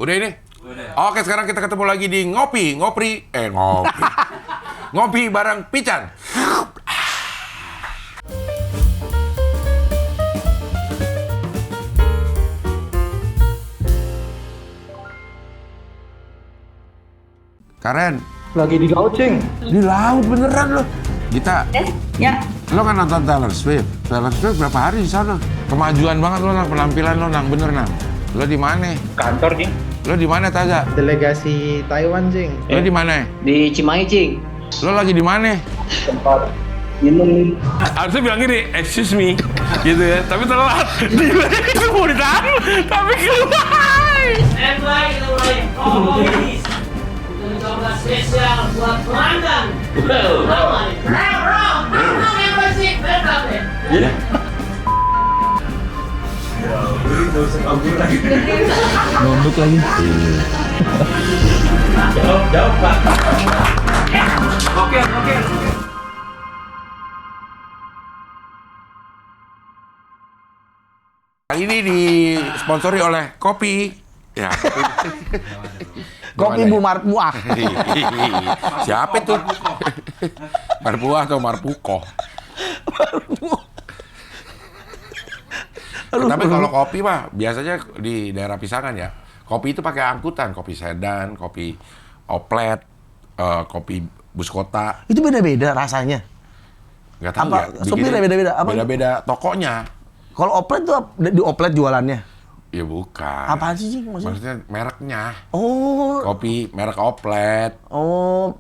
Udah ini? Udah. Oke, sekarang kita ketemu lagi di ngopi bareng Pican. Karen, Lagi di laut, Cing. di laut beneran lo. Gita, Ya, lo kan nonton Taylor Swift. Taylor Swift berapa hari di sana? Kemajuan banget lo, Nang, penampilan lo, Nang, bener, Nang. Lo di mana? Kantor, Cing. Lo di mana, Taza? Delegasi Taiwan, Cing. Lo di mana? di Cimahi, Cing. Lo lagi di mana? Tempat minum. Harusnya bilang gini, excuse me, gitu ya. Tapi telat. Itu mau ditahan, tapi keluar. Oh, ini untuk coba spesial buat pelanggan. Bro, membership, welcome. Nunduk lagi. Jawab, Pak. Oke. Kali ini disponsori oleh kopi. Ya. Kopi Bu Marpuah. Siapa tuh? Marpuah atau Marpuko? Tapi kalau kopi mah biasanya di daerah Pisangan ya. Kopi itu pakai angkutan, kopi sedan, kopi oplet, kopi bus kota. Itu beda-beda rasanya. Nggak tahu Apa? ya. Supirnya beda-beda? Apa? Beda-beda tokonya. Kalau oplet tuh di oplet jualannya. Ya bukan. Apaan sih, Cing? Maksudnya mereknya. Oh, Kopi merek oplet.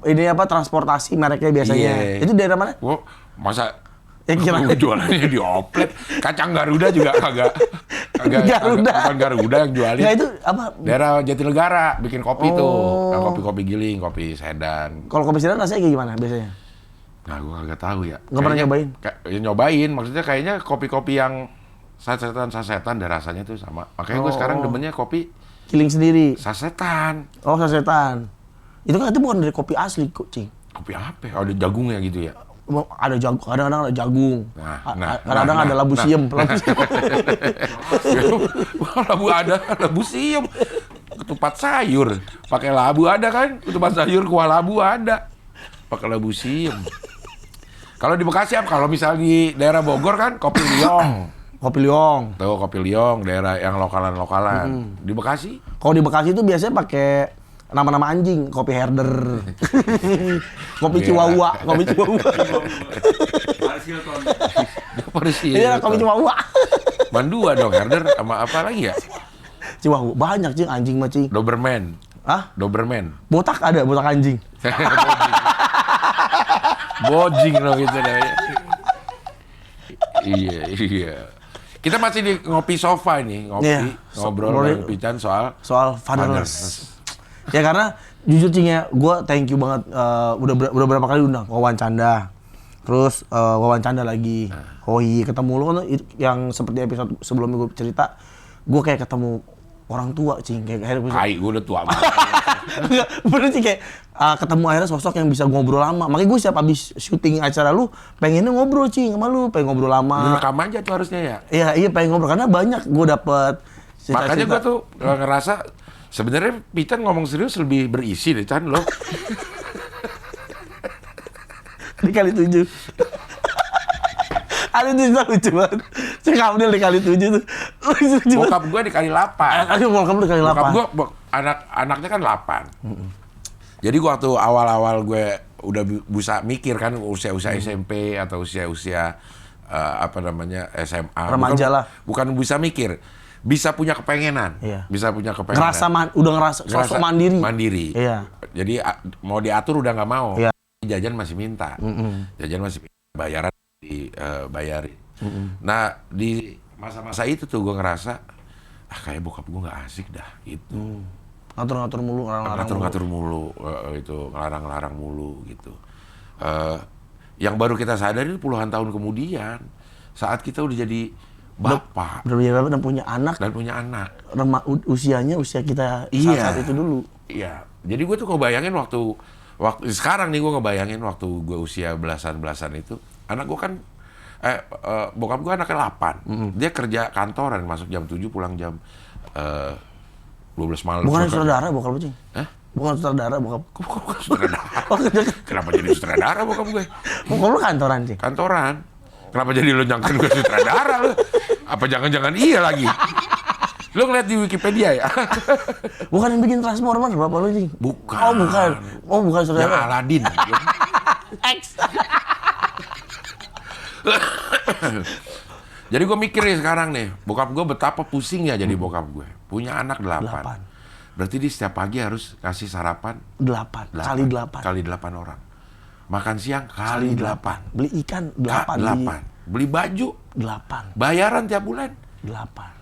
ini apa transportasi mereknya biasanya. Iya. Itu daerah mana? Wah, masa Kira jualannya di oplet? Kacang Garuda juga kagak Garuda. bukan Garuda yang jualin. Nah, itu apa? Daerah Jatinegara bikin kopi tuh. Oh. Nah, kopi-kopi giling, kopi sedan. Kalau kopi sedan rasanya kayak gimana biasanya? Nah, gua kagak tahu ya. Nggak pernah nyobain? Ya nyobain, maksudnya kayaknya kopi-kopi yang sasetan deh rasanya tuh sama. Makanya gue sekarang demennya kopi Giling sendiri. sasetan. Oh, sasetan. Itu kan itu bukan dari kopi asli kok, Cing. Kopi apa? Oh, ada jagungnya gitu ya. Ada jagung, kadang-kadang ada jagung. Kadang-kadang ada labu nah. siem. Labu siem. Ketupat sayur. Pakai labu ada kan? Ketupat sayur kuah labu ada. Pakai labu siem. Kalau di Bekasi apa? Kalau misal di daerah Bogor kan kopi liong. Kopi liong. Tuh kopi liong, daerah yang lokalan-lokalan. Di Bekasi? Kalau di Bekasi itu biasanya pakai nama-nama anjing, kopi herder. Kopi chihuahua, kopi chihuahua. Paris Hilton. Iya, kopi chihuahua. Mandua dong, herder sama apa lagi ya? Chihuahua banyak, Cing, anjing mah, Cing. Doberman. Hah? Doberman. Botak ada, botak anjing. Bojing loh gitu namanya. Iya. Kita masih di ngopi sofa ini, Iya. ngobrol dengan Pican soal Fatherless. Ya karena jujur, Cing, ya, gue thank you banget udah berapa kali undang Wawan Canda. Terus Wawan Canda lagi. Oh iya, ketemu lu kan yang seperti episode sebelumnya gue cerita, gue kayak ketemu orang tua, Cing, kayak akhirnya gue udah tua banget. Enggak, bener sih kayak ketemu akhirnya sosok yang bisa ngobrol lama. Makanya gue siap abis syuting acara lu, pengennya ngobrol, Cing, sama lu, pengen ngobrol lama. Direkam aja tuh harusnya ya. Iya, pengen ngobrol karena banyak gue dapet cerita-cerita. Makanya gue tuh ngerasa sebenarnya Pican ngomong serius lebih berisi deh, Chan lo. Dikali 7. Ada cerita lucu banget. Si Kamdil dikali 7 tuh. Lucu banget. Bokap gue dikali 8. Aduh, bokap lu dikali 8. Bokap gue, anaknya kan 8. Jadi waktu awal-awal gue udah bisa mikir kan usia-usia SMP atau usia-usia SMA. Remaja lah. Bukan bisa mikir, bisa punya kepengenan. Iya. Bisa punya kepengenan. Udah ngerasa sosok mandiri. Mandiri. Iya. Jadi mau diatur udah nggak mau. Iya. Jajan masih minta. Jajan masih minta. Bayaran dibayarin. Nah, di masa-masa itu tuh gue ngerasa kayak bokap gue nggak asik dah gitu. Ngatur-ngatur mulu, Ngatur-ngatur mulu, itu ngelarang-larang mulu gitu. Yang baru kita sadari puluhan tahun kemudian saat kita udah jadi bapak dan punya anak. Usianya usia kita saat itu dulu. Iya. Jadi gue tuh ngebayangin waktu sekarang nih gue ngebayangin waktu gue usia belasan itu, anak gue kan bokap gue anaknya 8. Dia kerja kantoran, masuk jam 7 pulang jam 12 malam. Bukan sutradara bokap lu, Cing? Hah? Bukan sutradara bokap. Kok sutradara? Oh, Kenapa jadi sutradara bokap gue? bokap lu kantoran, Cing? Kantoran. Kenapa jadi lo nyangkain gue sutradara lo? Apa jangan-jangan iya lagi? Lo ngeliat di Wikipedia ya? Bukan yang bikin Transformer bapak lu, Cing? Bukan. Oh, bukan. Oh, bukan Yang sutradara. Aladin. X. Jadi gue mikir nih sekarang nih, bokap gue betapa pusingnya jadi bokap gue. Punya anak 8. Berarti dia setiap pagi harus kasih sarapan 8. Kali 8. Kali 8 orang. Makan siang kali 8. Beli ikan 8. 8. Beli baju 8. bayaran tiap bulan 8.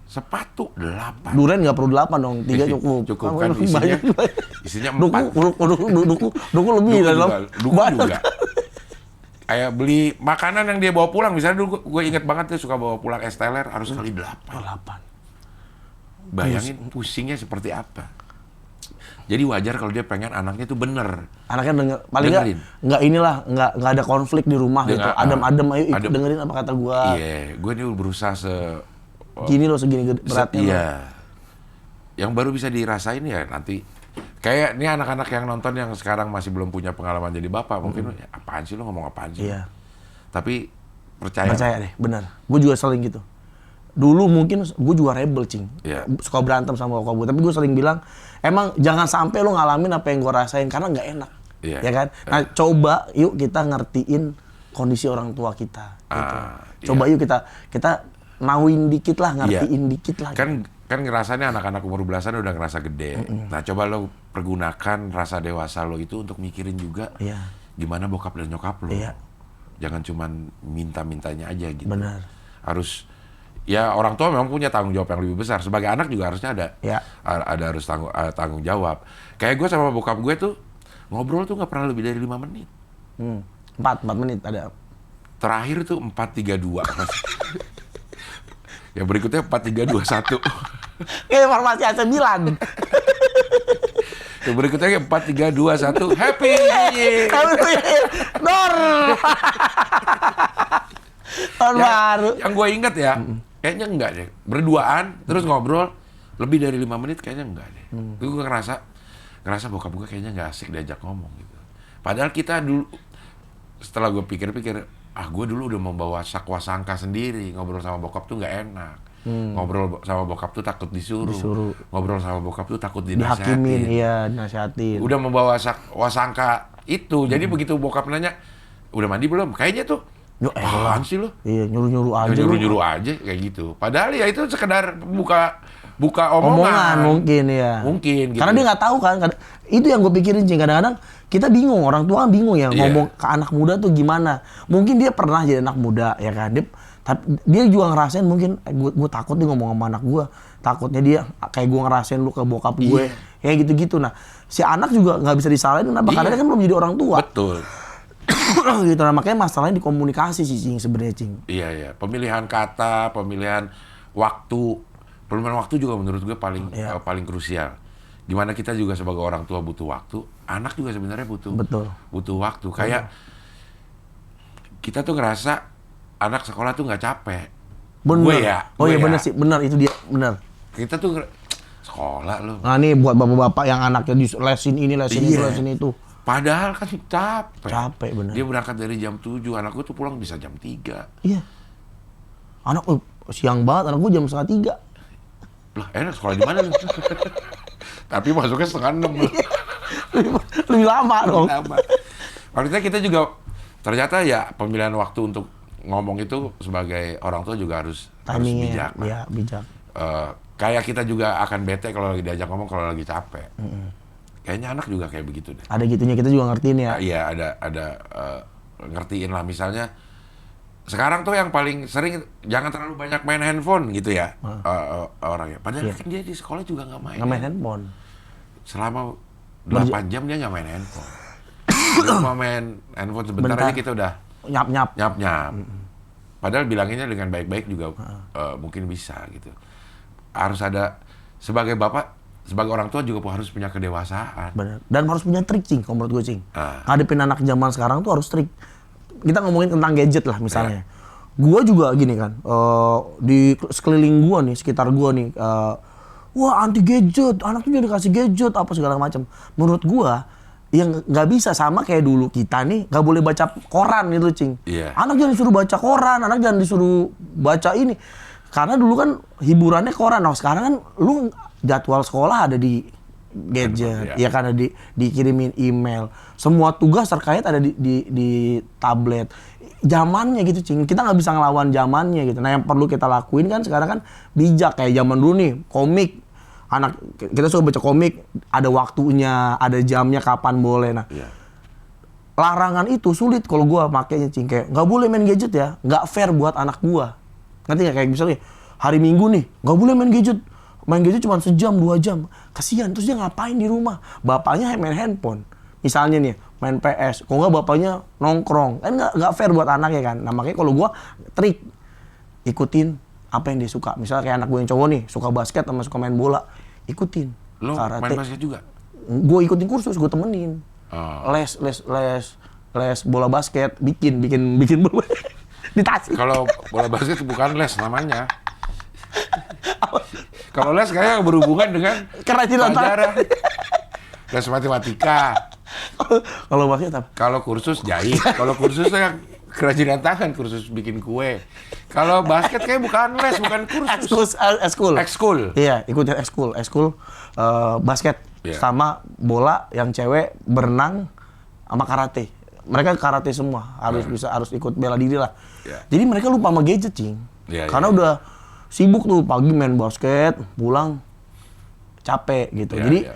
sepatu 8. Duren nggak perlu 8 dong, 3 cukup. Cukup kan isinya. Isinya 4. Duku lebih Duku dalam. juga. Kayak beli makanan yang dia bawa pulang, misalnya dulu gue inget banget dia suka bawa pulang es teler harus kali 8. 8. Bayangin pusingnya seperti apa. Jadi wajar kalau dia pengen anaknya tuh bener. Anaknya denger, paling nggak inilah, nggak ada konflik di rumah Dia gitu. nggak, Adem-adem, ayo ikut adem. dengerin apa kata gua. Iya, gue ini berusaha Gini loh, segini beratnya. iya. Yang baru bisa dirasain ya nanti. Kayak ini anak-anak yang nonton yang sekarang masih belum punya pengalaman jadi bapak, mungkin "Ya, apaan sih lo ngomong apaan sih?" Iya. Tapi percaya Deh, benar. Gue juga sering gitu. Dulu mungkin gue juga rebel, Cing. Iya. Suka berantem sama bokap gue. Tapi gue sering bilang, emang jangan sampai lo ngalamin apa yang gue rasain karena nggak enak. Iya. Ya kan? Nah, coba yuk kita ngertiin kondisi orang tua kita. Gitu. Coba yuk kita nauin dikit lah, ngertiin dikit lah. Kan ngerasanya anak-anak umur belasan udah ngerasa gede. Nah, coba lo pergunakan rasa dewasa lo itu untuk mikirin juga gimana bokap dan nyokap lo. Iya. Jangan cuman minta-mintanya aja gitu. Benar. Harus ya orang tua memang punya tanggung jawab yang lebih besar. Sebagai anak juga harusnya ada harus tanggung jawab. Kayak gue sama bokap gue tuh ngobrol tuh nggak pernah lebih dari 5 menit. 4 menit ada. Terakhir tuh 4-3-2. Yang berikutnya 4-3-2-1. Kayak farmasi AC Milan. Yang berikutnya 4-3-2-1. Happy! Dor. Tahun baru. Yang gue ingat ya, kayaknya enggak deh. Berduaan, terus ngobrol, lebih dari 5 menit kayaknya enggak deh. Itu gue ngerasa bokap gue kayaknya nggak asik diajak ngomong gitu. Padahal kita dulu, setelah gue pikir-pikir, gue dulu udah membawa sakwa sangka sendiri. Ngobrol sama bokap tuh nggak enak. Ngobrol sama bokap tuh takut disuruh. Ngobrol sama bokap tuh takut dinasihatin. Dihakimin, iya, dinasihatin. Udah membawa sakwa sangka itu. Jadi begitu bokap nanya, udah mandi belum? Kayaknya tuh, apaan sih lo? Iya, nyuruh-nyuruh aja. Nyuruh-nyuruh aja kayak gitu. Padahal ya itu sekedar buka omongan. Mungkin ya. Mungkin gitu. Karena dia nggak tahu kan. Itu yang gue pikirin, Cing. Kadang-kadang kita bingung, orang tua kan bingung ya ngomong ke anak muda tuh gimana. Mungkin dia pernah jadi anak muda ya kan. Dia juga ngerasain mungkin gue takut dia ngomong sama anak gue. Takutnya dia kayak gue ngerasain lu ke bokap gue. Kayak gitu-gitu. Nah, si anak juga nggak bisa disalahin kenapa? Karena dia kan belum jadi orang tua. Betul. Gitu. Nah, makanya masalahnya di komunikasi sih, Cing, sebenarnya, Cing. Iya. Pemilihan kata, pemilihan waktu. Pemilihan waktu juga menurut gue paling krusial. Gimana kita juga sebagai orang tua butuh waktu, anak juga sebenarnya butuh waktu. Kayak kita tuh ngerasa anak sekolah tuh nggak capek. Bener. Gue ya. Oh iya bener sih, bener itu dia, bener. Kita tuh sekolah loh. Nah nih buat bapak-bapak yang anaknya di lesin ini, lesin itu, lesin itu. Padahal kan capek. Capek bener. Dia berangkat dari jam 7, anak gue tuh pulang bisa jam 3. Iya. Anak siang banget, anak gue jam 2:30. Lah enak sekolah di mana lu? Tapi masuknya 5:30 loh. Lebih lama dong. Maksudnya kita juga ternyata ya pemilihan waktu untuk ngomong itu sebagai orang tua juga harus bijak. Iya, bijak. Kayak kita juga akan bete kalau lagi diajak ngomong kalau lagi capek. Kayaknya anak juga kayak begitu deh. Ada gitunya, kita juga ngertiin ya. Iya, ada ngertiin lah. Misalnya sekarang tuh yang paling sering jangan terlalu banyak main handphone gitu ya orangnya. Padahal kan dia di sekolah juga nggak main handphone. Selama 8 jam dia nggak main handphone. Dia cuma main handphone sebentar aja kita udah nyap. Padahal bilanginnya dengan baik-baik juga mungkin bisa gitu. Harus ada sebagai bapak, sebagai orang tua juga harus punya kedewasaan. Benar. Dan harus punya trik, Cing, kalau menurut gue, Cing. Ngadepin anak zaman sekarang tuh harus trik. Kita ngomongin tentang gadget lah misalnya. Gua juga gini kan, di sekeliling gua nih, sekitar gua nih, wah anti gadget, anak tuh jadi kasih gadget apa segala macam. Menurut gua yang nggak bisa sama kayak dulu kita nih nggak boleh baca koran gitu, Cing. Iya. Anak jangan disuruh baca koran, anak jangan disuruh baca ini. Karena dulu kan hiburannya koran. Nah, sekarang kan lu jadwal sekolah ada di gadget, Iya. ya kan ada dikirimin email. Semua tugas terkait ada di tablet. Zamannya gitu, Cing. Kita nggak bisa ngelawan zamannya gitu. Nah, yang perlu kita lakuin kan sekarang kan bijak kayak zaman dulu nih, komik. Anak kita suka baca komik, ada waktunya, ada jamnya kapan boleh. Nah, Iya. larangan itu sulit kalau gua makainya, Cing. Kayak nggak boleh main gadget ya, nggak fair buat anak gua. Ngerti nggak? Kayak misalnya hari Minggu nih, nggak boleh main gadget. Main gadget cuma sejam 2 jam. Kasihan, terus dia ngapain di rumah? Bapaknya main handphone. Misalnya nih, main PS. Kok nggak bapaknya nongkrong? Kan nggak fair buat anaknya kan. Nah, makanya kalau gua trik ikutin apa yang dia suka. Misalnya kayak anak gue yang cowok nih, suka basket sama suka main bola. Ikutin. Lo Karate. main basket juga? Gue ikutin kursus, gue temenin. Oh. Les bola basket, bikin bola di Tasik. Kalau bola basket bukan les namanya. Kalau les kayak berhubungan dengan Kerajinan pelajaran. Les matematika. Kalau basket apa? Kalau kursus jahit. Kalau kursus yang kerajinan tangan, kursus bikin kue. Kalau basket kayak bukan les, bukan kursus. Ekskul. Ekskul. Iya, ikutin ekskul basket Iya. sama bola yang cewek berenang sama karate. Mereka karate semua, harus ikut bela diri lah. Iya. Jadi mereka lupa sama gadget, Cing. Iya, Karena iya. udah sibuk tuh pagi main basket, pulang capek gitu. Iya, Jadi iya.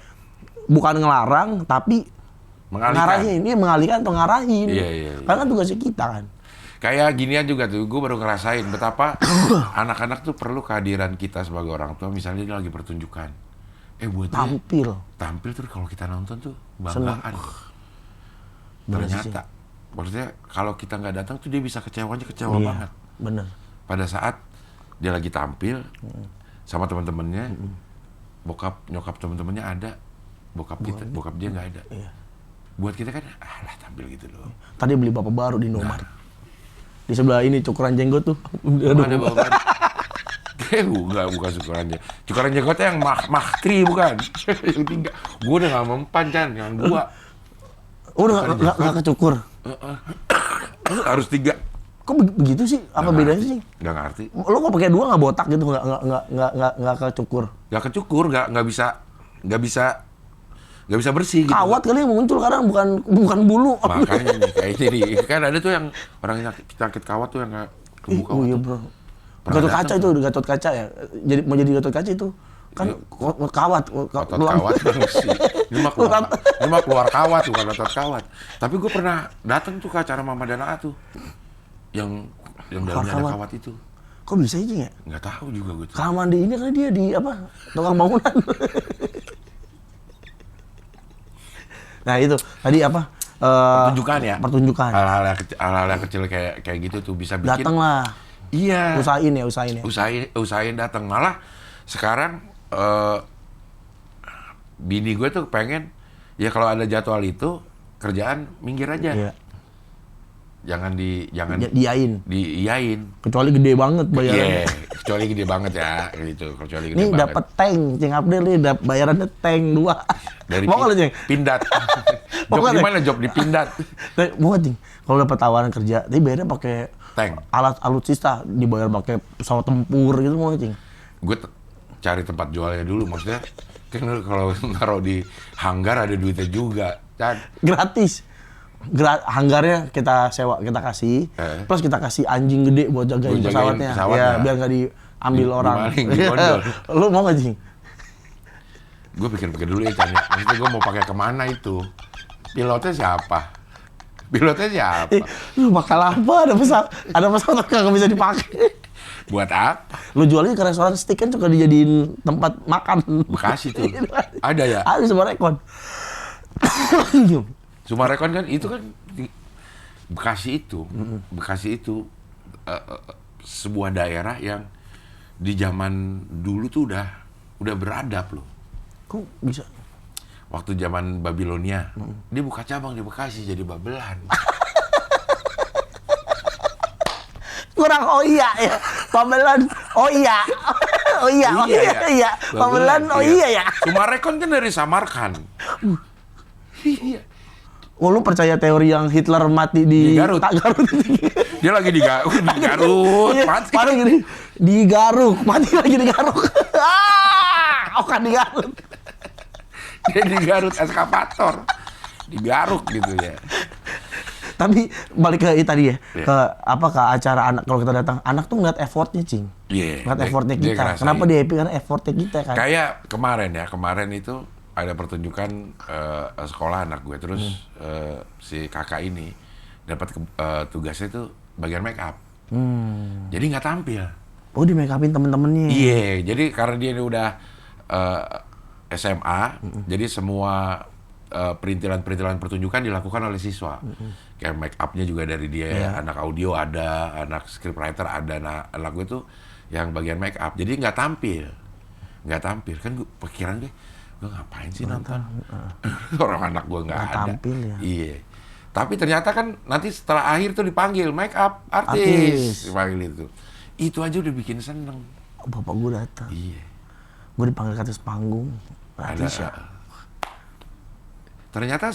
bukan ngelarang tapi Mengalihkan. ngarahin, ini mengalihkan atau ngarahin. Iya, iya, iya. Karena kan tugasnya kita kan. Kayak ginian juga tuh, gue baru ngerasain betapa anak-anak tuh perlu kehadiran kita sebagai orang tua. Misalnya dia lagi pertunjukan, buat dia tampil tuh kalau kita nonton tuh banggaan. Ternyata, maksudnya kalau kita nggak datang tuh dia bisa kecewa banget. Bener. Pada saat dia lagi tampil sama teman-temannya, bokap nyokap teman-temannya ada, bokap dia nggak ada. Iya. Buat kita kan, lah tampil gitu loh. Tadi beli bapak baru di Indomaret. Di sebelah ini cukuran jenggot tuh. Ada bapak. Bukan cukuran jenggotnya yang mah 3 bukan. Yang 3. Gue udah nggak mempan Chan, yang 2. Udah nggak kecukur. Harus 3. Kok begitu sih? Apa Nggak bedanya ngerti. sih? Nggak ngerti. Lo kok pakai 2 nggak botak gitu? Nggak kecukur. Nggak kecukur, nggak bisa bersih gitu. Kawat kali yang muncul kadang bukan bulu. Makanya nih kayak ini nih. Kan ada tuh yang orang yang sakit kawat tuh yang nggak tumbuh kawat. Iya tuh. bro. Pernah Gatot datang kaca itu, Gatot kaca ya. Jadi mau jadi Gatot kaca itu kan kawat. Otot kawat kan sih. Ini mah keluar kawat bukan otot kawat. Tapi gue pernah datang tuh ke acara Mama dan Aa tuh. Yang dalamnya ada kawat itu. Kok bisa aja ya? Nggak tahu juga gue tuh. Kamar mandi ini kan dia di apa? Tukang bangunan. Nah itu tadi apa? Pertunjukan ya. Pertunjukan. Hal-hal yang kecil kayak gitu tuh bisa bikin. Datang lah. Iya. Usahain ya. Usahain datang. Malah sekarang bini gue tuh pengen ya kalau ada jadwal itu kerjaan minggir aja. Iya. Jangan Diiyain. Kecuali gede banget bayarannya. Iya, kecuali gede banget ya gitu. Kecuali gede Ini banget. dapat tank, Cing Abdel nih bayarannya tank 2. Dari Mau nggak, Cing? Pindad. Mau Job nggak, di Cing? mana? Job di Pindad. Mau nggak, Cing? Kalau dapat tawaran kerja, tapi bayarnya pakai Tank. alat alutsista, dibayar pakai pesawat tempur gitu, mau nggak, Cing? Gue cari tempat jualnya dulu, maksudnya kan kalau naruh di hanggar ada duitnya juga. Kan? Gratis. Hanggarnya kita sewa, kita kasih, plus kita kasih anjing gede buat jagain pesawatnya. Ya, biar nggak diambil orang. Dimaling, dibondol. Lu mau nggak, Cing? Gue pikir-pikir dulu ya, Chan. Maksudnya gue mau pakai kemana itu? Pilotnya siapa? Lu bakal apa? Ada pesawat nggak bisa dipakai. Buat apa? Lu jualnya ke restoran steak kan suka dijadiin tempat makan. Bekasi tuh. Ada ya? Ada semua rekon. Sumarekon kan itu kan Bekasi itu sebuah daerah yang di zaman dulu tuh udah beradab loh. Kok bisa? Waktu zaman Babilonia, dia buka cabang di Bekasi jadi Babelan. Kurang oh iya ya. Pamelan oh iya. Oh iya, iya. Pamelan, oh iya ya. Sumarekon kan dari Samarkan. Iya. Oh lu percaya teori yang Hitler mati Di Garut. Tak Garut. Dia lagi di Garut, Iya, mati. padahal gini, di Garut, mati lagi di Garut. Kan di Garut. Dia di Garut eskavator. Di Garut gitu ya. Tapi balik ke tadi ya, Iya. ke acara anak kalau kita datang, anak tuh ngeliat effortnya, Cing. Iya. Ngeliat dia- effortnya dia kita. ngerasain. Kenapa dia happy? Karena effortnya kita kan. Kayak kemarin itu ada pertunjukan sekolah anak gue, terus si kakak ini dapat tugasnya tuh bagian make up. Jadi nggak tampil. Oh di make upin temen-temennya. Iya, jadi karena dia ini udah SMA, jadi semua perintilan-perintilan pertunjukan dilakukan oleh siswa. Kayak make up-nya juga dari dia, anak audio ada, anak scriptwriter ada, anak gue tuh yang bagian make up. Jadi nggak tampil. Kan pikiran gue ngapain sih nonton? Orang anak gue nggak ada. tampil ya. Iya. Tapi ternyata kan nanti setelah akhir tuh dipanggil make up artis. Dipanggil itu. Itu aja udah bikin seneng. Bapak gue datang. Iya. Gue dipanggil ke atas panggung. Artis ya. Ternyata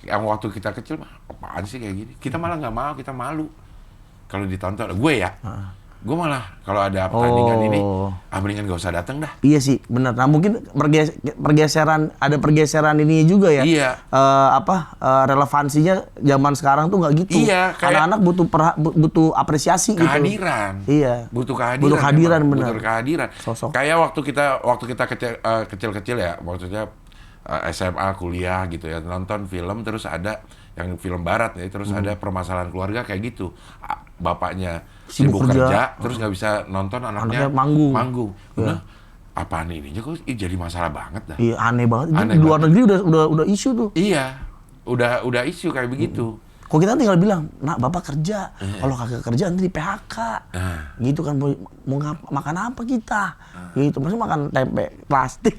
yang waktu kita kecil mah apaan sih kayak gini. Kita malah nggak mau, kita malu. Kalau ditonton, gue ya. Gue malah kalau ada pertandingan ini, mendingan gak usah datang dah. Iya sih, benar. Nah mungkin ada pergeseran ini juga ya. Iya. Relevansinya zaman sekarang tuh nggak gitu. Iya, kayak- Anak-anak butuh apresiasi Kehadiran. gitu. Iya. Butuh kehadiran. Butuh kehadiran, emang. benar. Butuh kehadiran. Sosok. Kayak waktu kita kecil-kecil ya, maksudnya SMA, kuliah gitu ya, nonton film terus ada yang film barat ya, terus ada permasalahan keluarga kayak gitu. Bapaknya sibuk kerja, terus nggak bisa nonton anaknya manggung. Nah, apaan ini? Kok jadi masalah banget dah. Iya, aneh banget. Aneh Di luar banget. negeri udah isu tuh. Iya, udah isu kayak begitu. Kok kita tinggal bilang, nak bapak kerja, kalau kagak kerja nanti di PHK. Gitu kan, mau makan apa kita? Gitu, maksudnya makan tempe plastik.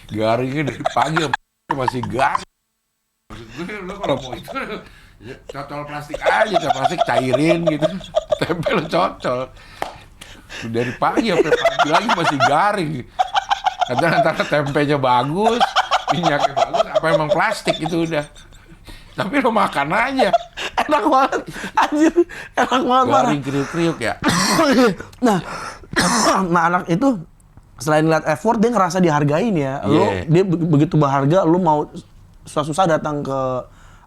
Garingnya dari pagi masih garing. Maksud gue, lo kalau mau itu cocol plastik aja, plastik cairin gitu, tempe lo cocol. Dari pagi sampai pagi lagi masih garing. Antara tempenya bagus, minyaknya bagus, apa emang plastik itu udah. Tapi lo makan aja. Enak banget, anjir, enak banget parah. Garing kriuk-kriuk ya. Nah, anak itu selain lihat effort dia ngerasa dihargain ya. Yeah. Dia begitu berharga, lu mau susah-susah datang ke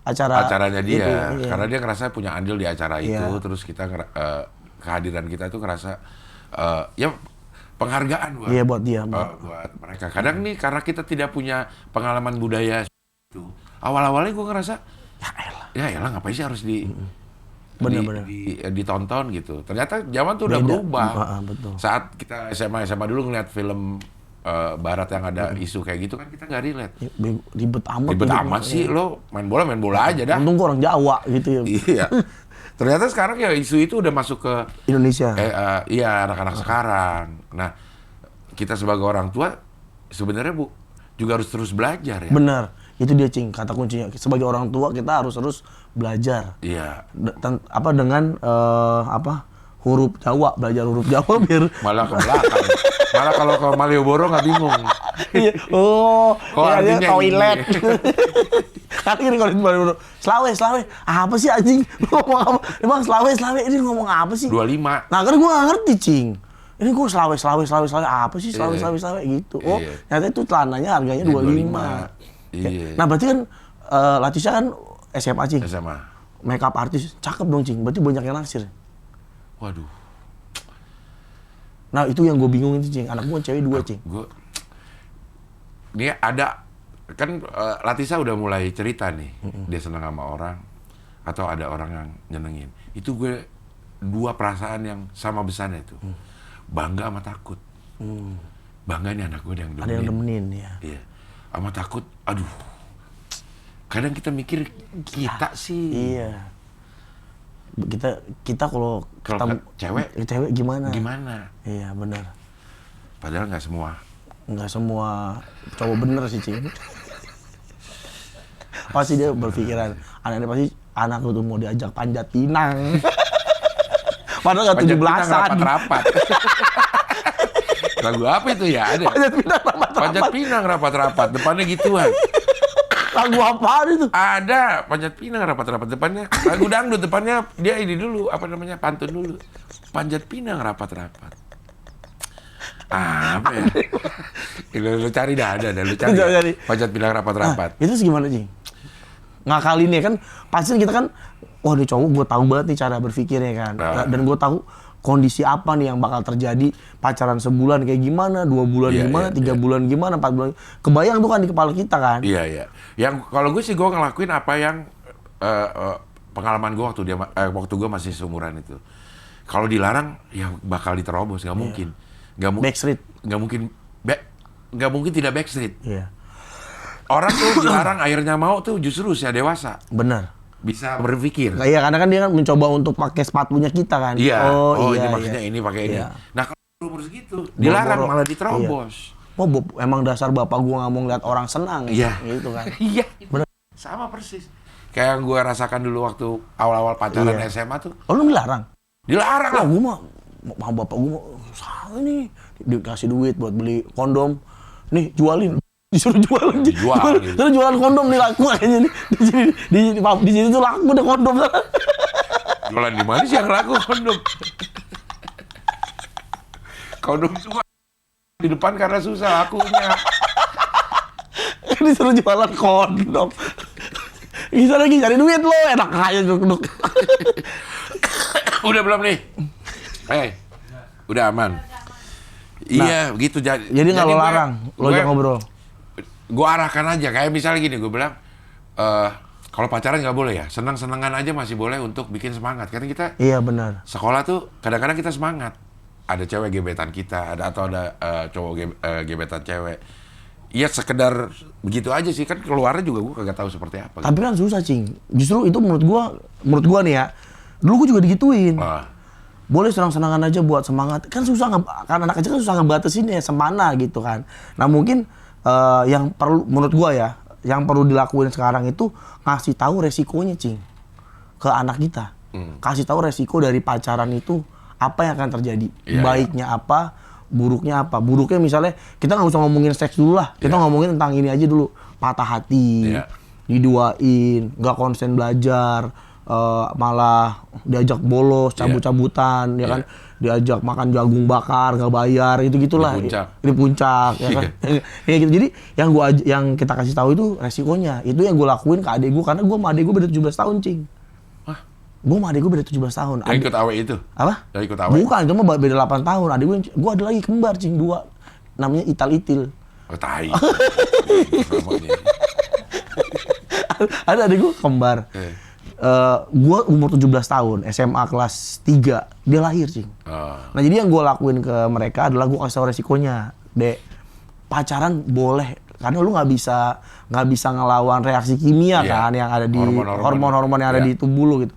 Acaranya dia, itu, iya. karena dia ngerasa punya andil di acara itu, Iya. terus kita kehadiran kita itu ngerasa ya penghargaan buat, Iya, buat dia. buat mereka. Kadang nih karena kita tidak punya pengalaman budaya itu, awal-awalnya gue ngerasa ya elah ngapain sih harus Bener-bener. ditonton gitu. Ternyata zaman tuh udah Beda. berubah. Betul. Saat kita SMA dulu ngeliat film barat yang ada isu kayak gitu kan kita nggak relate. Ribet amat. Ribet gitu. amat sih, lo main bola aja dah. Untung gua orang Jawa gitu ya. Iya. Ternyata sekarang ya isu itu udah masuk ke Indonesia. iya anak-anak sekarang. Nah, kita sebagai orang tua sebenarnya juga harus terus belajar ya. Bener. Itu dia, Cing, kata kuncinya. Sebagai orang tua kita harus terus belajar. Iya. Dengan huruf Jawa, belajar huruf Jawa biar Malah ke belakang. Malah kalau ke Malioboro nggak bingung. iya. Oh, Kok iya, artinya toilet. gini? Kan ini kalau di Malioboro, Slawe, apa sih anjing? Lu ngomong apa? Emang Slawe, ini ngomong apa sih? 25. Nah, kan gua nggak ngerti, Cing. Ini gua Slawe, apa sih Slawe, gitu. Oh, Iya. ternyata itu celananya harganya 25. Iya. Nah, berarti kan Latisha kan SMA, Cing. SMA. Makeup artis, cakep dong, Cing. Berarti banyak yang naksir. Waduh. Nah, itu yang gue bingung itu, Cing. Anak gue cewek 2, Cing. Ini ada kan Latisha udah mulai cerita nih, dia senang sama orang atau ada orang yang nyenengin. Itu gue 2 perasaan yang sama besarnya itu. Bangga sama takut. Bangga nih anak gue yang demenin. Ada yang demenin, ya. Iya. Sama takut, aduh. Kadang kita mikir kita sih. Iya. Kita kalau Kalau cewek gimana? gimana? Iya, benar. Padahal nggak semua. Nggak semua cowok bener sih, Cing. Pasti dia berpikiran, anaknya pasti anak lu tuh mau diajak panjat pinang. Padahal nggak Panjat 17-an. Pinang rapat-rapat. Lagu apa itu ya? Ada. Panjat Pinang rapat-rapat. Panjat Pinang rapat-rapat. Depannya gituan. Lagu apaan itu? Ada Panjat Pinang rapat-rapat, depannya lagu dangdut, depannya dia ini dulu, apa namanya, pantun dulu. Panjat Pinang rapat-rapat. Apa ya? Lu cari dah, ada lu cari. Cari. Panjat Pinang rapat-rapat. Itu gimana, Cing? Ngakalinnya kan, pasti kita kan, wah nih cowok gue tahu banget nih cara berpikirnya kan. Nah. Dan gue tahu kondisi apa nih yang bakal terjadi, pacaran sebulan kayak gimana, 2 bulan Iya, gimana, iya, 3 bulan gimana, 4 bulan. Kebayang tuh kan di kepala kita kan. Iya, iya. Yang kalau gue sih gue ngelakuin apa yang pengalaman gue waktu gue masih seumuran itu. Kalau dilarang ya bakal diterobos, nggak mungkin. Backstreet. Nggak mungkin tidak backstreet. Iya. Orang tuh dilarang akhirnya mau tuh justru usia dewasa. Benar. Bisa berpikir. Iya, karena kan dia kan mencoba untuk pakai sepatunya kita kan. Iya. Oh, ini iya, maksudnya iya. ini pakai ini. Iya. Nah kalau umur segitu dilarang Boro-boro. malah diterobos. Oh, emang dasar bapak gua nggak mau ngeliat orang senang. Iya. Gitu kan. Iya. Bener. Sama persis. Kayak yang gue rasakan dulu waktu awal-awal pacaran Iya. SMA tuh. Oh, lu dilarang? Dilarang lah. Wah, gua mah bapak gua mah salah nih. Dikasih duit buat beli kondom. Nih, jualin. Disuruh jualin. Dijual, gitu. Terus jualan kondom nih laku kayaknya nih. Di sini tuh laku deh kondom. Jualan di mana sih yang laku kondom? Kondom cuma di depan karena susah lakunya. Disuruh jualan kondom. Bisa lagi cari duit lo, enak aja duduk. Udah belum nih? Udah aman. Iya, begitu jadi nggak lo larang, lo aja ngobrol. Gue arahkan aja, kayak misalnya gini, gue bilang, kalau pacaran nggak boleh ya, senang-senangan aja masih boleh untuk bikin semangat. Karena kita Iya benar. sekolah tuh kadang-kadang kita semangat. Ada cewek gebetan kita, atau ada cowok gebetan cewek. Iya sekedar begitu aja sih, kan keluarnya juga gue kagak tahu seperti apa. Tapi kan susah, Cing. Justru itu menurut gua nih ya. Dulu gua juga digituin. Boleh senang-senangan aja buat semangat. Kan susah, kan anak kecil kan susah ngebatasin ya semana gitu kan. Nah mungkin yang perlu, menurut gua ya, yang perlu dilakuin sekarang itu ngasih tahu resikonya, Cing, ke anak kita. Kasih tahu resiko dari pacaran itu apa yang akan terjadi. Iya, Baiknya apa, buruknya apa. Buruknya misalnya kita nggak usah ngomongin seks dulu lah. Kita ngomongin tentang ini aja dulu. Patah hati, diduain, nggak konsen belajar, malah diajak bolos, cabut-cabutan, ya kan, diajak makan jagung bakar, nggak bayar, itu-gitulah. Di puncak, ya kan. Kayak gitu. Jadi yang kita kasih tahu itu resikonya. Itu yang gue lakuin ke adik gue, karena gue sama adik gue beda 17 tahun, Cing. Gue sama adik gue beda 17 tahun. Yang ikut awe itu? Apa? Yang ikut awe? Bukan, cuma beda 8 tahun. Adik gue ada lagi kembar, Cing, 2. Namanya Ital-Itil. Oh, tai. Ada adik gue kembar. Gue umur 17 tahun, SMA kelas 3, dia lahir, Cing. Nah jadi yang gue lakuin ke mereka adalah gue kasih tau resikonya. Dek, pacaran boleh, karena lu nggak bisa ngelawan reaksi kimia kan yang ada di hormon-hormon yang ada di tubuh lu gitu.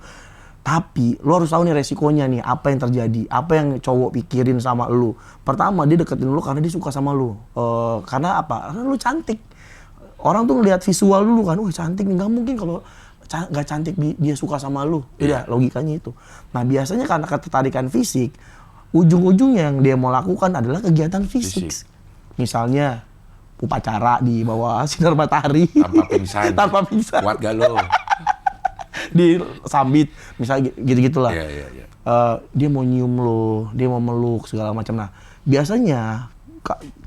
Tapi lu harus tahu nih resikonya nih, apa yang terjadi, apa yang cowok pikirin sama lu. Pertama, dia deketin lu karena dia suka sama lu. Karena apa? Karena lu cantik. Orang tuh ngeliat visual dulu kan, wah cantik nih, nggak mungkin kalau nggak cantik dia suka sama lu. Tidak, logikanya itu. Nah biasanya karena ketertarikan fisik, ujung-ujungnya yang dia mau lakukan adalah kegiatan fisik. Misalnya upacara di bawah sinar matahari. Tanpa pingsan. Kuat gak lo? Di sambit, misalnya gitu-gitulah. Iya. Dia mau nyium lo, dia mau meluk segala macam. Nah biasanya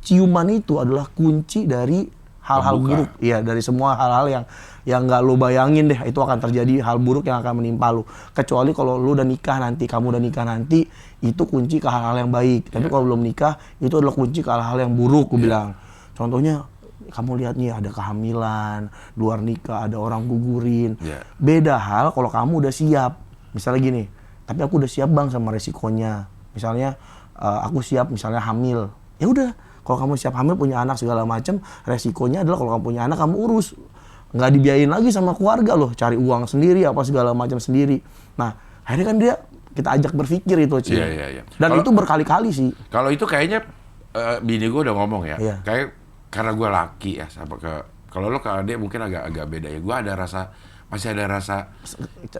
ciuman itu adalah kunci dari hal-hal buruk, ya, dari semua hal-hal yang nggak lo bayangin deh, itu akan terjadi hal buruk yang akan menimpa lo. Kecuali kalau lo udah nikah nanti, kamu udah nikah nanti, itu kunci ke hal-hal yang baik. Tapi kalau belum nikah, itu adalah kunci ke hal-hal yang buruk, gue bilang. Contohnya, kamu lihat nih ada kehamilan, luar nikah, ada orang gugurin. Beda hal kalau kamu udah siap. Misalnya gini, tapi aku udah siap bang sama resikonya. Misalnya, aku siap misalnya hamil. Ya udah. Kalau kamu siap hamil, punya anak segala macam, resikonya adalah kalau kamu punya anak, kamu urus. Nggak dibiayain lagi sama keluarga loh, cari uang sendiri, apa segala macam sendiri. Nah, akhirnya kan kita ajak berpikir itu, Ci. Iya. Dan itu berkali-kali sih. Kalau itu kayaknya, bini gue udah ngomong ya, Iya. kayak karena gue laki ya, kalau lo ke adik mungkin agak beda ya. Gue ada rasa masih ada rasa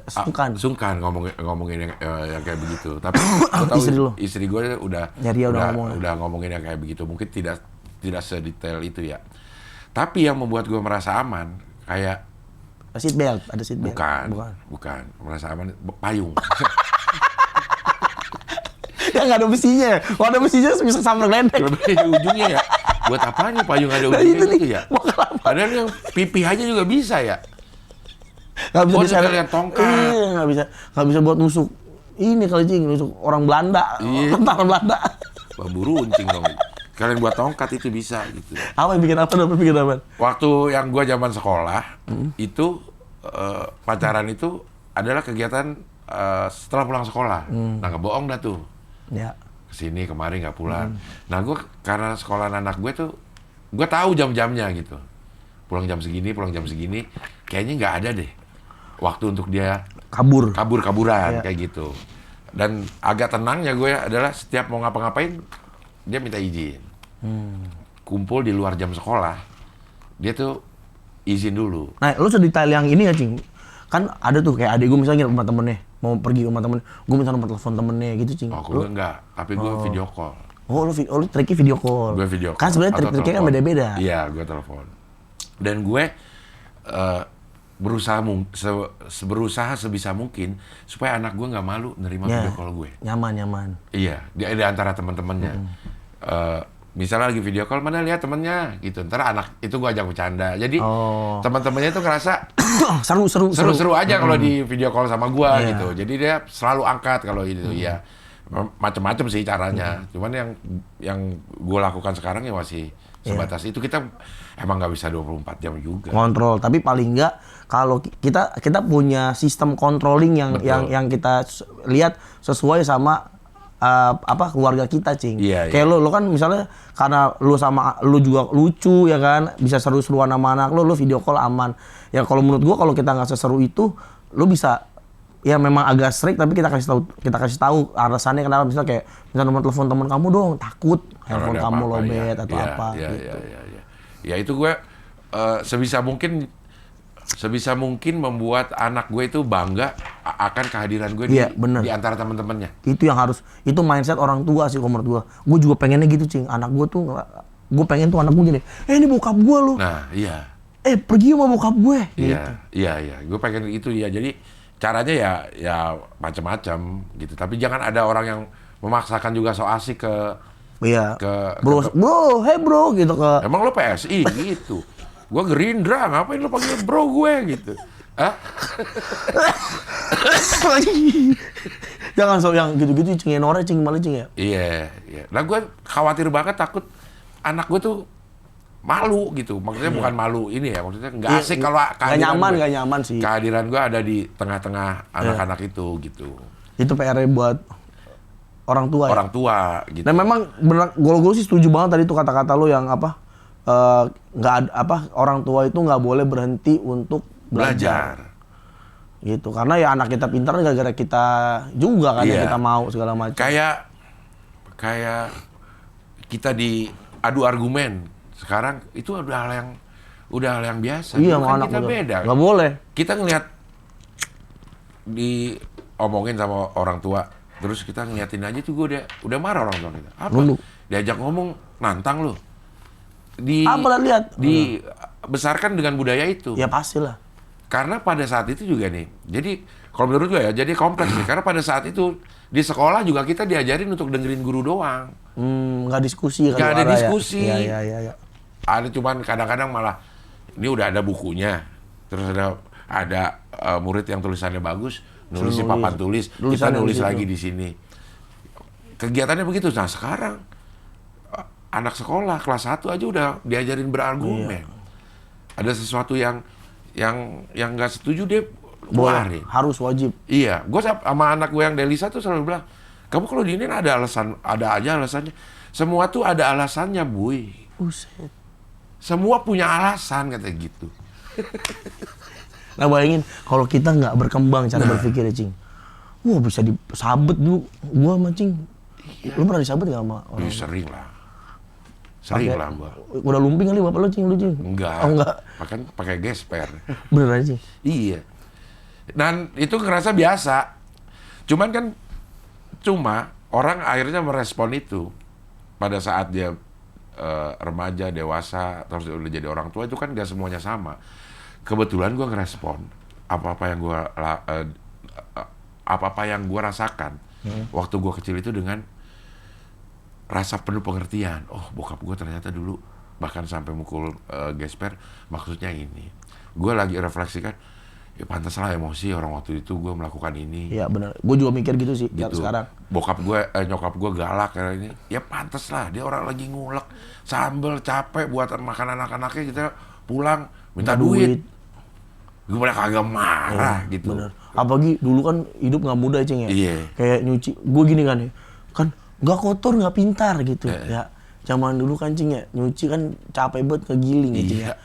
Sungkan. ngomongin yang kayak begitu. Tapi gue tahu istri gue udah ngomongin yang kayak begitu. Mungkin tidak sedetail itu ya. Tapi yang membuat gue merasa aman kayak seat belt, ada seat belt. Bukan. Merasa aman payung. Ya nggak ada besinya. Kalau ada besinya bisa sampai ledek. Ujungnya ya. Buat apanya payung ada ujungnya gitu ya? Padahal yang pipih aja juga bisa ya. Nggak bisa diseret. Lihat tongkat. Iya, nggak bisa buat nusuk. Ini kali Cing, nusuk orang Belanda, tentara Belanda. Bambu runcing dong. Kalian buat tongkat itu bisa gitu. Apa yang bikin apa? Waktu yang gua zaman sekolah itu pacaran itu adalah kegiatan setelah pulang sekolah. Nah nggak bohong dah tuh. Ya. Kesini kemari nggak pulang. Nah gua karena sekolah anak gue tuh, gua tahu jam-jamnya gitu. Pulang jam segini, kayaknya nggak ada deh waktu untuk dia kabur-kaburan kayak gitu. Dan agak tenangnya gue adalah setiap mau ngapa-ngapain dia minta izin. Kumpul di luar jam sekolah, dia tuh izin dulu. Nah, lu sedetail yang ini ya, Cing? Kan ada tuh kayak adik gue misalnya rumah temennya, mau pergi ke rumah temen, gue minta nomor telepon temennya gitu, Cing. Oh, gue enggak, tapi gue video call. Oh, lu triknya video call. Gue video call. Kan sebenarnya trik-triknya kan beda-beda. Iya, gue telepon. Dan gue berusaha sebisa mungkin supaya anak gue nggak malu nerima video call gue. Nyaman. Iya, di antara teman-temannya. Misalnya lagi video call, mana lihat temennya gitu. Ntar anak itu gue ajak bercanda. Jadi teman-temannya itu ngerasa seru aja kalau di video call sama gue gitu. Jadi dia selalu angkat kalau itu ya. Macem-macem sih caranya. Cuman yang gue lakukan sekarang ya masih sebatas itu. Kita emang nggak bisa 24 jam juga. Kontrol, tapi paling nggak kalau kita punya sistem controlling yang kita lihat sesuai sama keluarga kita, Cing. Kayak lo kan misalnya karena lu juga lucu ya kan, bisa seru-seruan sama anak lo video call aman. Ya kalau menurut gua kalau kita nggak seseru itu, lo bisa ya memang agak strict tapi kita kasih tahu alasannya kenapa. Misalnya nomor telepon teman kamu dong, takut handphone kamu lowbat atau apa gitu. Ya itu gue sebisa mungkin membuat anak gue itu bangga akan kehadiran gue di antara teman-temannya. Itu yang harus, itu mindset orang tua sih menurut gue. Gue juga pengennya gitu, Cing. Anak gue tuh, gue pengen tuh anak gue gini, ini bokap gue loh. Nah, iya. Pergi sama bokap gue. Iya. Gue pengen itu ya. Jadi caranya ya macam-macam gitu. Tapi jangan ada orang yang memaksakan juga so asik ke bro, hey bro gitu ke. Emang lo PSI gitu. Gua Gerindra, ngapain lo panggil bro gue gitu? Hah? Jangan so yang gitu-gitu, Cing, Nora, Cing, malah, Cing ya. Iya. Nah gue khawatir banget, takut anak gue tuh malu gitu. Maksudnya bukan malu ini ya, maksudnya nggak asik kalau kehadiran gue. Nggak nyaman sih. Kehadiran gue ada di tengah-tengah anak-anak itu gitu. Itu PR buat orang tua. Orang tua gitu. Dan memang benar, gue sih setuju banget tadi tuh kata-kata lo yang orang tua itu nggak boleh berhenti untuk belajar. Gitu, karena ya anak kita pintar gara-gara kita juga kan yang kita mau segala macam. Kayak kita diadu argumen sekarang itu udah hal yang biasa. Iya, kan anak kita beda. Nggak boleh. Kita ngelihat diomongin sama orang tua, terus kita ngeliatin aja tuh gue udah marah orang tua kita. Apa? Diajak ngomong nantang lo. Dibesarkan dengan budaya itu. Ya pastilah. Karena pada saat itu juga nih, jadi kalau menurut gue ya, jadi kompleks nih. Karena pada saat itu di sekolah juga kita diajarin untuk dengerin guru doang. Nggak diskusi. Nggak ada diskusi. Ya. Ada cuman kadang-kadang malah ini udah ada bukunya, terus ada murid yang tulisannya bagus, nulis di papan tulis, kita nulis lagi di sini. Kegiatannya begitu. Nah sekarang anak sekolah kelas 1 aja udah diajarin berargumen. Ada sesuatu yang nggak setuju dia keluarin. Harus wajib. Iya, gue sama anak gue yang Delisa tuh selalu bilang, kamu kalau diinin ada aja alasannya. Semua tuh ada alasannya, Buy. Buset. Semua punya alasan, kata gitu. Nah bayangin, kalau kita nggak berkembang cara berpikirnya, Cing. Wah bisa disabet dulu, gua sama Cing. Lu pernah disabet nggak sama orang? Sering lah gua. Udah lumping kali bapak lu, Cing, Cing? Enggak. Oh enggak. Pakai gesper. Beneran, Cing? Iya. Dan itu ngerasa biasa. Cuman kan, orang akhirnya merespon itu pada saat dia remaja, dewasa, terus udah jadi orang tua, itu kan gak semuanya sama. Kebetulan gue ngerespon apa-apa yang gue rasakan waktu gue kecil itu dengan rasa penuh pengertian. Oh, bokap gue ternyata dulu bahkan sampai mukul gesper, maksudnya ini. Gue lagi refleksikan, ya pantas lah emosi orang waktu itu gue melakukan ini. Iya benar. Gue juga mikir gitu sih Gitu. sekarang. Nyokap gue galak kayak ini. Ya pantas lah, dia orang lagi ngulek sambel, capek buat makan anak-anaknya, kita pulang minta duit. Gue malah kagak marah gitu. Bener. Apalagi dulu kan hidup nggak mudah, Cing ya. Iya. Kayak nyuci, gue gini kan ya, kan nggak kotor nggak pintar gitu. Ya zaman dulu kan, Cing ya, nyuci kan capek banget ngegiling gitu ya.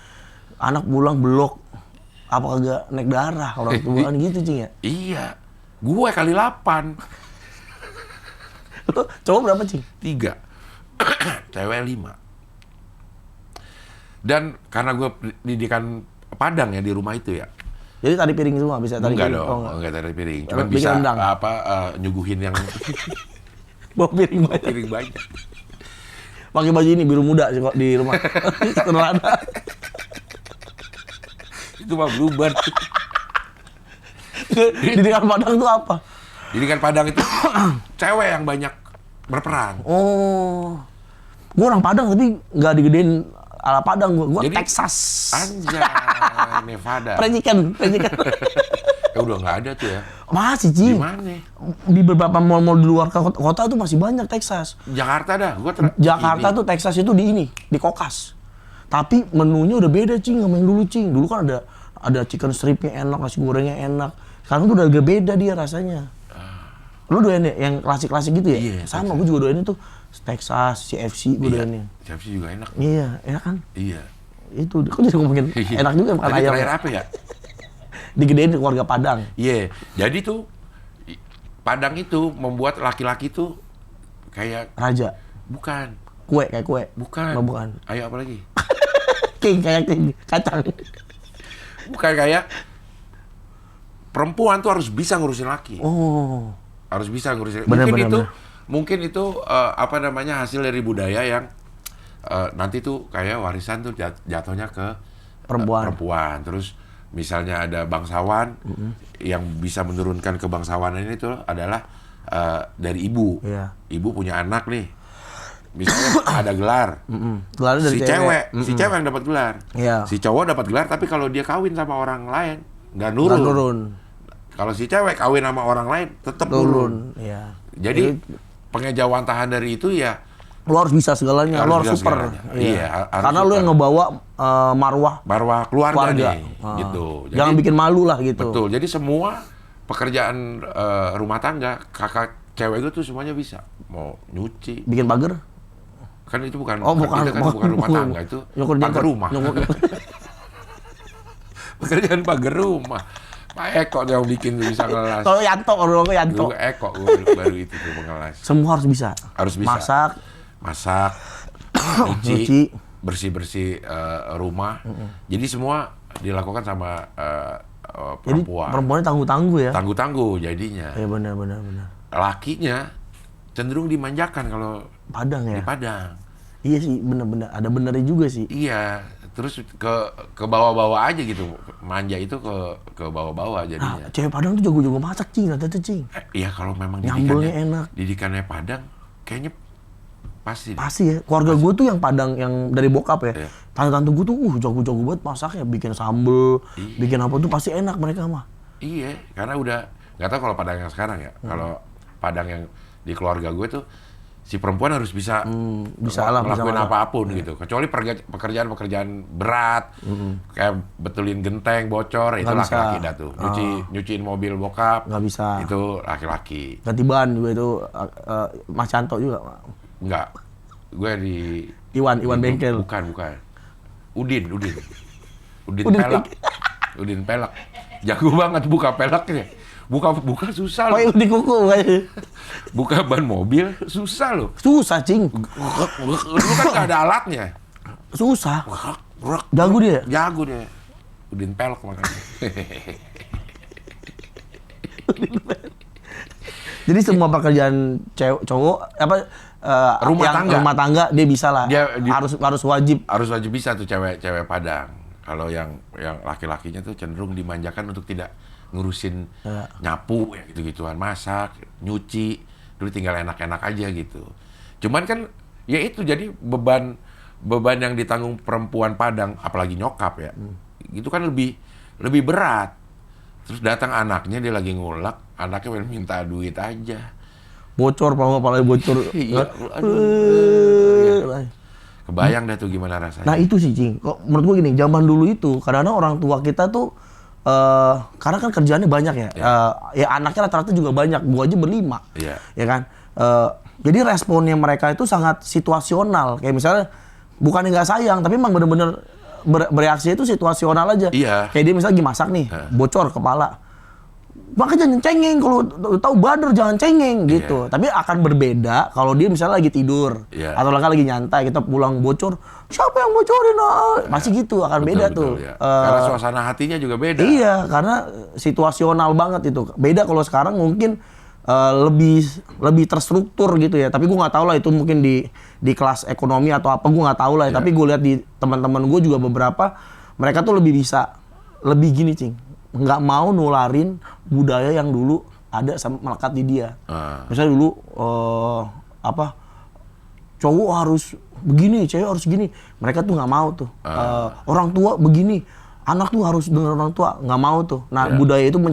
Anak pulang belok, apa kagak naik darah orang tua kan gitu, Cing ya. Iya. Gue kali 8. Lo cowok berapa, Cing? 3. Cewek 5. Dan karena gue pendidikan Padang ya di rumah itu ya. Jadi tadi piring semua bisa tadi Enggak piring. dong, Oh, enggak tadi piring. Cuman Bikin bisa rendang. nyuguhin yang bawa piring banyak. piring banyak. Pakai baju ini biru muda sih kok di rumah. Sederhana. Itu mah bluebird. Didikan Padang tuh apa? Pendidikan Padang itu cewek yang banyak berperan. Oh. Gue orang Padang tapi nggak digedein ala Padang gue. Gue Jadi- Texas. Anjay, Nevada. Predikan. Ya udah nggak ada tuh ya. Masih, Di Cing. mana? Di beberapa mall-mall di luar kota tuh masih banyak Texas. Jakarta dah. Jakarta tuh Texas itu di Kokas. Tapi menunya udah beda, Cing, sama yang dulu, Cing. Dulu kan ada chicken stripnya enak, nasi gorengnya enak. Sekarang tuh udah agak beda dia rasanya. Lu doyan ya yang klasik-klasik gitu ya? Iya, Sama, gue juga doyan itu Texas, CFC gue doyannya. Chelsea juga enak. Iya, enak kan? Iya. Itu, kok jadi ngomongin enak juga makan Tadi ayam. terakhir apa ya? Digedein di keluarga Padang. Iya. Jadi tuh Padang itu membuat laki-laki tuh kayak Raja. bukan. Kue, kayak kue. Bukan. Oh, bukan. Ayo apa lagi? King, kayak king. Kacang. Bukan kayak perempuan tuh harus bisa ngurusin laki. Oh. Harus bisa ngurusin. Benar, mungkin benar, itu benar. mungkin itu hasil dari budaya yang nanti tuh kayak warisan tuh jatuhnya ke perempuan. Terus misalnya ada bangsawan yang bisa menurunkan kebangsawanan ini tuh adalah dari ibu. Iya. Ibu punya anak nih. Misalnya ada gelar. Gelarnya dari Si cewek yang dapat gelar. Iya. Si cowok dapat gelar tapi kalau dia kawin sama orang lain nggak Nggak nurun. turun. Kalau si cewek kawin sama orang lain tetap nurun. Turun. Iya. Jadi pengejawantahan dari itu ya Lu harus bisa segalanya, Harus lu harus bisa super. segalanya. Iya, harus Karena lu super. yang ngebawa marwah marwah keluarga keluarga. nih, gitu. Jadi, Jangan bikin malu lah gitu. betul. Jadi semua pekerjaan rumah tangga kakak cewek itu tuh semuanya bisa. Mau nyuci, Bikin pagar? kan itu bukan Oh, bukan. itu kan bukan rumah tangga, itu pagar rumah. Pekerjaan pagar rumah. Pak Eko yang bikin tuh bisa ngelas. Kalau Yanto, kalau gue Yanto. Dulu Eko gue baru itu tuh mengelas. Semua harus bisa. Harus bisa. Masak, nyuci, nyuci. bersih-bersih rumah. Jadi semua dilakukan sama Jadi perempuan. perempuannya tangguh-tangguh ya. Tangguh-tangguh jadinya. Iya benar. Lakinya cenderung dimanjakan kalau Padang ya. di Padang. Iya sih, benar. Ada benernya juga sih. Iya, terus ke bawah-bawah aja gitu. Manja itu ke bawah-bawah Nah, jadinya. cewek Padang tuh jago-jago masak, Cing, ternyata, Cing. Iya, kalau memang Nyambelnya enak. didikannya Padang, kayaknya pasti. Pasti ya. Keluarga gue tuh yang Padang, yang dari bokap ya. Iya. Tante-tante gue tuh jago-jago banget masaknya. Bikin sambel, Iya. bikin apa tuh pasti enak mereka mah. Iya, karena udah nggak tahu kalau Padang yang sekarang ya. Kalau Padang yang di keluarga gue tuh si perempuan harus bisa bisa lah, bisa ngelakuin masak. apapun gitu. Kecuali pekerjaan berat, kayak betulin genteng bocor itu Nggak bisa. laki-laki dah tuh. Nyuciin mobil bokap Nggak bisa. itu laki-laki. Ganti ban juga itu Mas Canto juga. Enggak, gue di Iwan bengkel. Bukan. Udin Udin pelak. Udin pelak. Jago banget buka pelaknya. Buka susah Oh, loh. di kuku kayaknya. Buka ban mobil susah loh. Susah, Cing. Dulu kan nggak ada alatnya. Susah. Rek. Jago dia. Jago dia. Udin pelak makanya. Jadi semua pekerjaan cowok Rumah tangga dia bisa lah. Dia harus wajib. Harus wajib bisa tuh cewek Padang. Kalau yang laki-lakinya tuh cenderung dimanjakan untuk tidak ngurusin nyapu ya gitu-gituan, masak, nyuci, dulu tinggal enak-enak aja gitu. Cuman kan ya itu jadi beban yang ditanggung perempuan Padang, apalagi nyokap ya. Itu kan lebih berat. Terus datang anaknya, dia lagi ngulak, anaknya pengen minta duit aja. Bocor, apalagi bocor. Iya, kebayang dah tuh gimana rasanya. Nah itu sih Cing, kok menurut gua gini, zaman dulu itu kadang-kadang orang tua kita tuh karena kan kerjaannya banyak ya, ya anaknya rata-rata juga banyak, gua aja berlima, ya kan. Jadi responnya mereka itu sangat situasional, kayak misalnya bukannya nggak sayang, tapi emang bener-bener bereaksi itu situasional aja. Iya. Kayak dia misalnya lagi masak nih, bocor kepala. Makanya jangan cengeng, kalau tahu badar jangan cengeng gitu. Tapi akan berbeda kalau dia misalnya lagi tidur atau lagi nyantai, kita pulang bocor, siapa yang bocorin? Masih gitu, akan beda tuh. Ya. Karena suasana hatinya juga beda. Iya, karena situasional banget itu. Beda kalau sekarang mungkin lebih terstruktur gitu ya. Tapi gue nggak tahu lah itu mungkin di kelas ekonomi atau apa, gue nggak tahu lah. Tapi gue lihat di teman-teman gue juga beberapa, mereka tuh lebih bisa, lebih gini Cing, nggak mau nularin budaya yang dulu ada melekat di dia. Misalnya dulu cowok harus begini, cewek harus gini. Mereka tuh nggak mau tuh. Orang tua begini, anak tuh harus dengar orang tua, nggak mau tuh. Nah budaya itu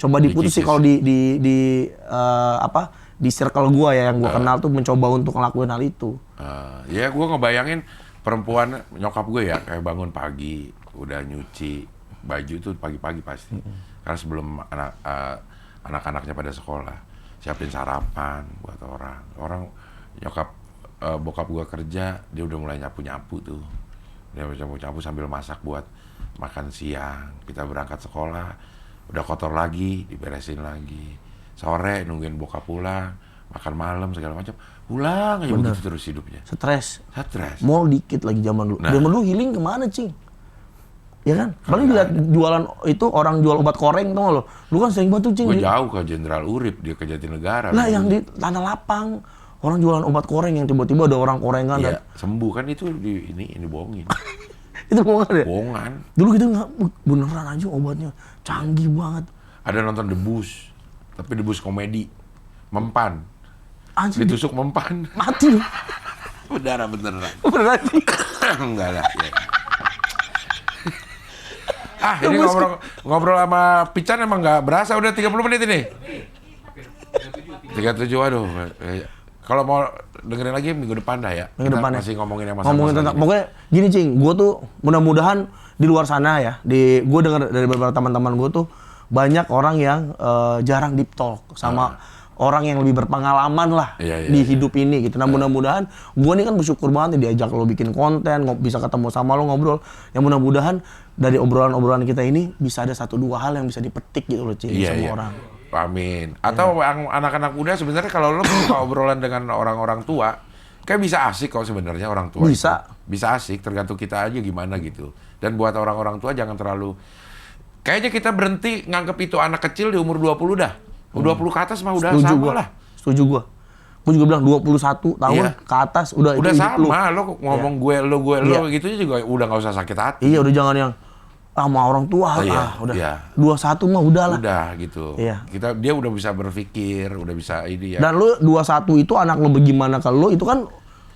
coba diputus sih kalau di circle gua ya yang gua kenal tuh mencoba untuk ngelakuin hal itu. Ya gua ngebayangin perempuan nyokap gue ya kayak bangun pagi udah nyuci baju tuh pagi-pagi pasti. Karena sebelum anak-anaknya pada sekolah, siapin sarapan buat orang bokap gua kerja, dia udah mulai nyapu-nyapu tuh. Dia nyapu-nyapu sambil masak buat makan siang. Kita berangkat sekolah, udah kotor lagi, diberesin lagi. Sore nungguin bokap pulang, makan malam segala macam. Pulang aja begitu terus hidupnya. Stres. Mau dikit lagi zaman dulu. Zaman dulu healing kemana Cing? Ya kan? Paling dilihat jualan itu orang jual obat koreng tau gak lo? Lu kan sering banget tuh Cing. Gue jauh ke Jenderal Urip, dia ke Jatinegara. Nah yang di Tanah Lapang, orang jualan obat koreng yang tiba-tiba ada orang korengan. Iya, sembuh kan itu ini bohongin. Itu bohongan ya? Bohongan. Dulu kita nggak, beneran aja obatnya. Canggih banget. Ada nonton Debus, tapi Debus komedi. Mempan. Anjir. Ditusuk mempan. Mati loh. Beneran. Beneran sih. Enggak lah. Ya. Ini ngobrol sama Pican emang nggak berasa, udah 30 menit ini. 37, aduh. Kalau mau dengerin lagi minggu depan dah ya. Minggu depan masih ngomongin yang ngomongin tentang, pokoknya gini Cing, gue tuh mudah-mudahan di luar sana ya, gue dengar dari beberapa teman-teman gue tuh banyak orang yang jarang deep talk sama orang yang lebih berpengalaman lah di hidup ini gitu. Nah mudah-mudahan gue nih kan bersyukur banget nih diajak lo bikin konten, bisa ketemu sama lo ngobrol. Yang mudah-mudahan dari obrolan-obrolan kita ini bisa ada 1-2 hal yang bisa dipetik gitu loh Cing sama orang. Amin. Atau anak-anak muda sebenarnya kalau lo buka obrolan dengan orang-orang tua, kayak bisa asik kok sebenarnya orang tua. Bisa asik, tergantung kita aja gimana gitu. Dan buat orang-orang tua jangan terlalu, kayaknya kita berhenti nganggep itu anak kecil di umur 20 dah. 20 ke atas mah udah sama lah. Setuju gua. Gua juga bilang 21 tahun ke atas udah itu sama. Lo ngomong gue lo gitu juga udah nggak usah sakit hati. Iya, udah jangan yang sama orang tua udah. 21 mah udah lah. Udah gitu. Iya. Dia udah bisa berpikir, udah bisa ini ya. Dan lu 21 itu anak lu bagaimana ke lu itu kan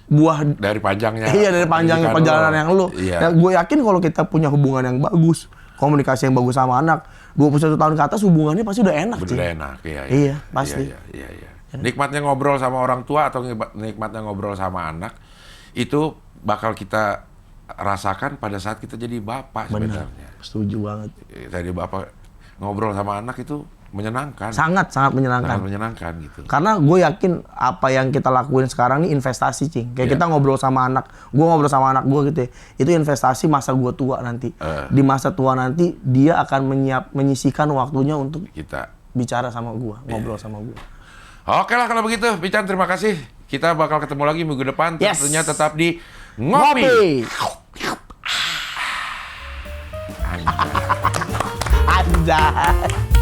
buah dari panjangnya. Iya, dari panjangnya perjalanan yang lu. Iya. Dan gue yakin kalau kita punya hubungan yang bagus, komunikasi yang bagus sama anak, 21 tahun ke atas hubungannya pasti udah enak. Udah enak, iya. Pasti. Iya. Nikmatnya ngobrol sama orang tua atau nikmatnya ngobrol sama anak itu bakal kita rasakan pada saat kita jadi bapak sebenarnya. Setuju banget. Jadi bapak ngobrol sama anak itu menyenangkan. Sangat menyenangkan. Sangat menyenangkan gitu. Karena gue yakin apa yang kita lakuin sekarang ini investasi Cing. Kayak kita ngobrol sama anak, gue ngobrol sama anak gue gitu ya. Itu investasi masa gue tua nanti. Di masa tua nanti dia akan menyisihkan waktunya untuk kita bicara sama gue, ngobrol sama gue. Oke lah kalau begitu, Pican terima kasih. Kita bakal ketemu lagi minggu depan. Tentunya tetap di Ngopi. Anjay.